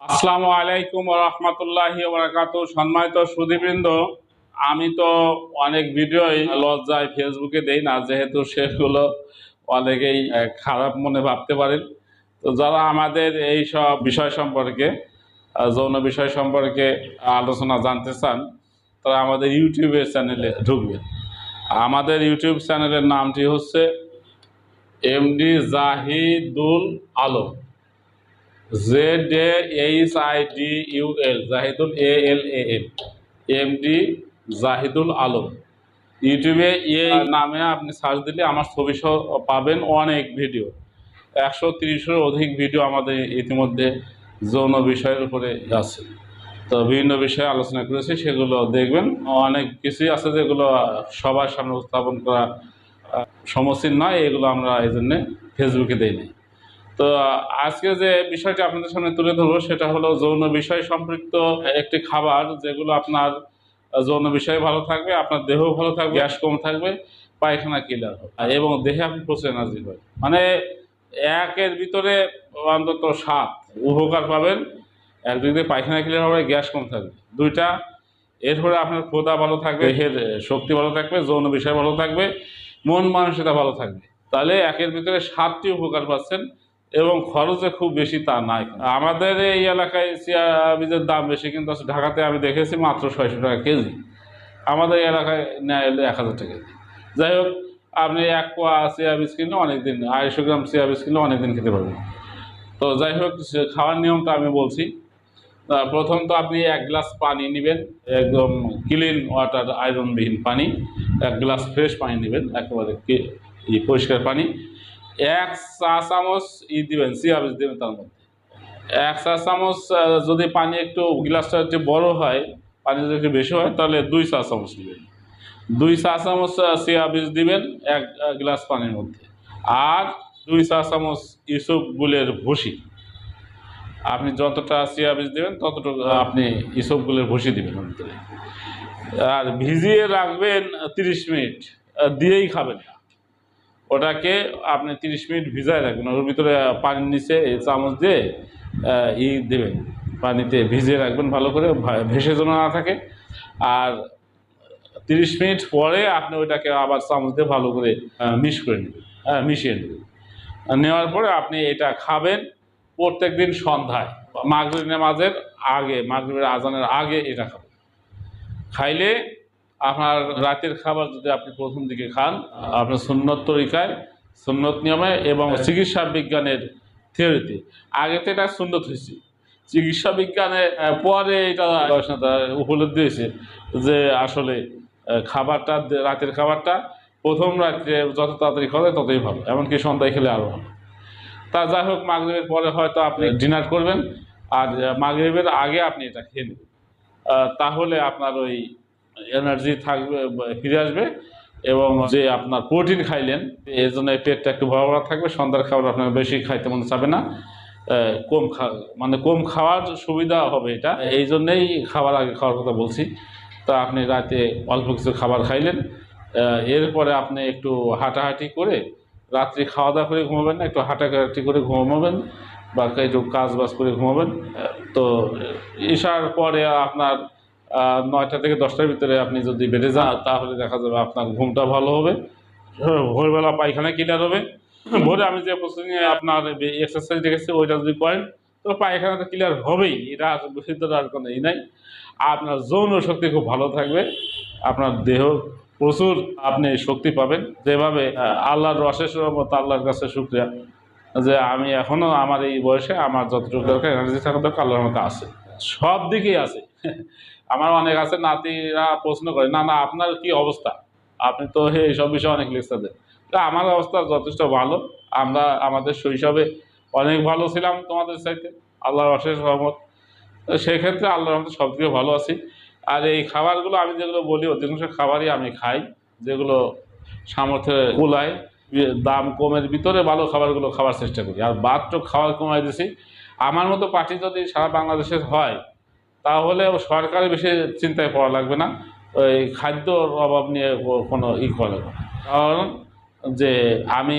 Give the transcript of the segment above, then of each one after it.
আসসালামু আলাইকুম ওয়া রাহমাতুল্লাহি ওয়া বারাকাতুহু। সম্মানিত সুধীবৃন্দ, আমি তো অনেক ভিডিওই লজ্জায় ফেসবুকে দেই না, যেহেতু সেগুলো অনেকেই খারাপ মনে ভাবতে পারেন। তো যারা আমাদের এই সব বিষয় সম্পর্কে, যৌন বিষয় সম্পর্কে আলোচনা জানতে চান, তারা আমাদের ইউটিউবের চ্যানেলে ঢুকবেন। আমাদের ইউটিউব চ্যানেলের নামটি হচ্ছে MD Zahidul Alam, ZAHIDUL, Zahidul ALAM, MD Zahidul Alam. ইউটিউবে এই নামে আপনি সার্চ দিলে আমার ছবি সহ পাবেন অনেক ভিডিও, 130-এর অধিক ভিডিও আমাদের ইতিমধ্যে যৌন বিষয়ের উপরে আছে। তো বিভিন্ন বিষয়ে আলোচনা করেছি, সেগুলো দেখবেন। অনেক কিছুই আছে যেগুলো সবার সামনে উপস্থাপন করা সমীচীন নয়, এগুলো আমরা এই জন্যে ফেসবুকে দেই নাই। তো আজকে যে বিষয়টি আপনাদের সামনে তুলে ধরবো সেটা হলো যৌন বিষয় সম্পৃক্ত একটি খাবার, যেগুলো আপনার যৌন বিষয়ে ভালো থাকবে, আপনার দেহ ভালো থাকবে, গ্যাস কম থাকবে, পায়খানা ক্লিয়ার হবে এবং দেহে আপনি প্রচুর এনার্জি পাবেন। মানে একের ভিতরে অন্তত 7 উপকার পাবেন। একদিক দিয়ে পায়খানা ক্লিয়ার হবে, গ্যাস কম থাকবে, দুইটা। এরপরে আপনার ক্ষুধা ভালো থাকবে, দেহের শক্তি ভালো থাকবে, যৌন বিষয় ভালো থাকবে, মন মানসিকতা ভালো থাকবে। তাহলে একের ভিতরে 7টি উপকার পাচ্ছেন এবং খরচে খুব বেশি তা নাই। আমাদের এই এলাকায় চিয়া বীজের দাম বেশি, কিন্তু ঢাকাতে আমি দেখেছি মাত্র 600 টাকা কেজি। আমাদের এলাকায় নেয় এলে 1000 টাকা কেজি। যাই হোক, আপনি 1 পোয়া চিয়া বীজ কিনলে অনেকদিন, 250 গ্রাম চিয়া বীজ কিনলে অনেকদিন খেতে পারবেন। তো যাই হোক, খাওয়ার নিয়মটা আমি বলছি। প্রথম তো আপনি 1 গ্লাস পানি নেবেন, একদম ক্লিন ওয়াটার, আয়রনবিহীন পানি। 1 গ্লাস ফ্রেশ পানি নেবেন, একেবারে পরিষ্কার পানি। 1 চা চামচ দিবেন, চিয়া বীজ দেবেন তার মধ্যে। 1 চা চামচ, যদি পানি একটু গ্লাসটা একটু বড় হয়, পানি যদি একটু বেশি হয়, তাহলে 2 চা চামচ নেবেন। 2 চা চামচ চিয়া বীজ দিবেন 1 গ্লাস পানির মধ্যে। আর 2 চা চামচ ইসবগুলের ভুসি। আপনি যতটা চিয়া বীজ দেবেন ততটুকু আপনি ইসবগুলের ভুসি দিবেন ভিতরে। আর ভিজিয়ে রাখবেন 30 মিনিট, দিয়েই খাবেন না। ওটাকে আপনি 30 মিনিট ভিজায় রাখবেন, ওর ভিতরে পানির নিচে চামচ দিয়ে দেবেন, পানিতে ভিজিয়ে রাখবেন ভালো করে, ভেসে যেন না থাকে। আর 30 মিনিট পরে আপনি ওইটাকে আবার চামচ দিয়ে ভালো করে মিশিয়ে নেবেন। নেওয়ার পরে আপনি এটা খাবেন প্রত্যেক দিন সন্ধ্যায়, মাগরিব নামাজের আগে, মাগরিবের আজানের আগে এটা খাবেন। খাইলে আপনার রাতের খাবার যদি আপনি প্রথম দিকে খান, আপনার সুন্নত তরিকায়, সুন্নত নিয়মে এবং চিকিৎসা বিজ্ঞানের থিওরিতে, আগে তো এটা সুন্নত হয়েছে, চিকিৎসা বিজ্ঞানে পরে এটা গবেষণা উপলব্ধি হয়েছে যে আসলে খাবারটা, রাতের খাবারটা প্রথম রাত্রে যত তাড়াতাড়ি খাওয়া যায় ততই ভালো, এমনকি সন্ধ্যায় খেলে আরও ভালো। তা যাই হোক, মাগরিবের পরে হয়তো আপনি ডিনার করবেন, আর মাগরিবের আগে আপনি এটা খেয়ে নেবেন। তাহলে আপনার ওই এনার্জি থাকবে, ফিরে আসবে, এবং যে আপনার প্রোটিন খাইলেন এর জন্য পেটটা একটু ভরা ভরা থাকবে। সন্ধ্যার খাবার আপনার বেশি খাইতে মনে চাবে না, কম খাওয়ার সুবিধা হবে এটা, এই জন্যেই খাবার আগে খাওয়ার কথা বলছি। তা আপনি রাতে অল্প কিছু খাবার খাইলেন, এরপরে আপনি একটু হাঁটাহাঁটি করে, রাত্রি খাওয়া দাওয়া করে ঘুমাবেন না, একটু হাঁটাহাঁটি করে ঘুমাবেন বা একটু কাজ বাজ করে ঘুমাবেন। তো ঈশার পরে আপনার 9টা থেকে 10টার ভিতরে আপনি যদি বেডে যান, তাহলে দেখা যাবে আপনার ঘুমটা ভালো হবে, ভোরবেলা পায়খানা ক্লিয়ার হবে। ভোরে আমি যে প্রশ্ন আপনার এক্সারসাইজ দেখেছি ওইটা যদি করেন, তো পায়খানা তো ক্লিয়ার হবেই, এটা ভিতরে আর কোনো নাই। আপনার যৌন শক্তি খুব ভালো থাকবে, আপনার দেহ প্রচুর আপনি শক্তি পাবেন। যেভাবে আল্লাহর অশেষ রহমত, আল্লাহর কাছে শুকরিয়া যে আমি এখনও আমার এই বয়সে আমার যতটুকু দরকার এনার্জি থাকা দরকার আল্লাহর মতো আছে, সব দিকেই আছে। আমার অনেক আছে, নাতিরা প্রশ্ন করে, না না আপনার কি অবস্থা, আপনি তো এইসব বিষয়ে অনেক লেকচার দেন। তা আমার অবস্থা যথেষ্ট ভালো, আমরা আমাদের শৈশবে অনেক ভালো ছিলাম তোমাদের চাইতে, আল্লাহর অশেষ রহমত। সেক্ষেত্রে আল্লাহর রহমতে সব থেকে ভালো আছি। আর এই খাবারগুলো আমি যেগুলো বলি, অধিকাংশ খাবারই আমি খাই, যেগুলো সামর্থ্যে কুলায়, দাম কমের ভিতরে ভালো খাবারগুলো খাওয়ার চেষ্টা করি। আর বাদটুক খাওয়ার কমাই দিছি। আমার মতো পার্টি যদি সারা বাংলাদেশের হয়, তাহলে সরকারের বেশি চিন্তায় পড়া লাগবে না, ওই খাদ্যর অভাব নিয়ে কোনো করা লাগবে না। কারণ যে আমি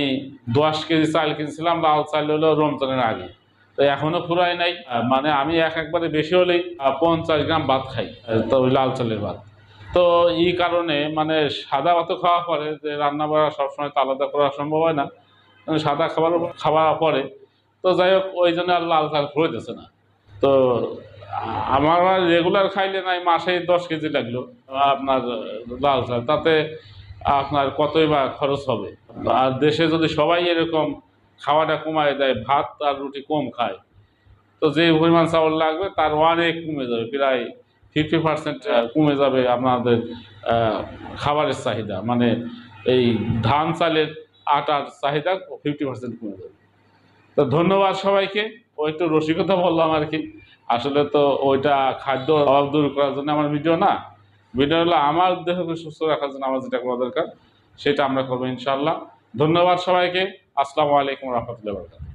10 কেজি চাল কিনছিলাম, লাল চাল হলো রমজানের আগে, তো এখনো ফুরাই নাই। মানে আমি একবারে বেশি হলেই 50 গ্রাম ভাত খাই, তো ওই লাল চালের ভাত। তো এই কারণে মানে সাদা ভাত খাওয়া পরে যে রান্না বাড়া সবসময় তো আলাদা করা সম্ভব হয় না, সাদা খাবার খাওয়া পরে। তো যাই হোক, ওই জন্য আর লাল চাল ফুরাইতেছে না। তো আমার রেগুলার খাইলে নাই মাসে 10 কেজি লাগলো আপনার লাল চাল, তাতে আপনার কতই বা খরচ হবে। আর দেশে যদি সবাই এরকম খাওয়াটা কমায় দেয়, ভাত আর রুটি কম খায়, তো যে পরিমাণ চাউল লাগবে তার অনেক কমে যাবে, প্রায় 50% কমে যাবে আপনাদের খাবারের চাহিদা। মানে এই ধান চালের আটার চাহিদা 50% কমে যাবে। তো ধন্যবাদ সবাইকে। ও একটু রসিকতা বললাম আর কি। আসলে তো ওইটা খাদ্য অভাব দূর করার জন্য আমার ভিডিও না, ভিডিও হলো আমার দেহকে সুস্থ রাখার জন্য আমার যেটা করা দরকার সেটা আমরা করবো ইনশাল্লাহ। ধন্যবাদ সবাইকে। আসসালামু আলাইকুম রহমতুল্লাহ।